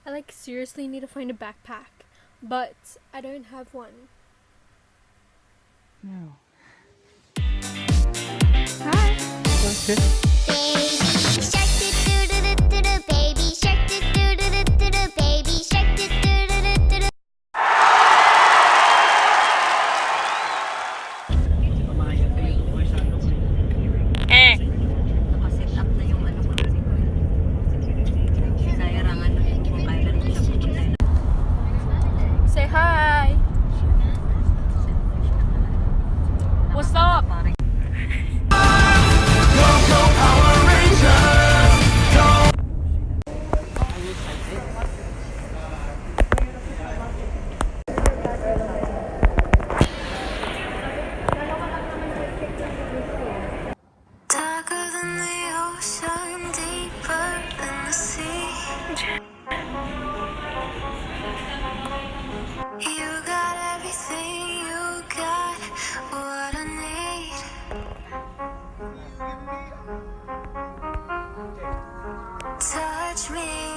I like seriously need to find a backpack, but I don't have one. No. Hi. Okay. Baby shark do do do do do, baby shark do do do do do do. Nakaset up na yung ano ko doon ko. Kailangan na kung kailan mo siya pupuntahin. Say hi. What's up? Darker than the ocean, deeper than the sea. You got everything, you got what I need. Touch me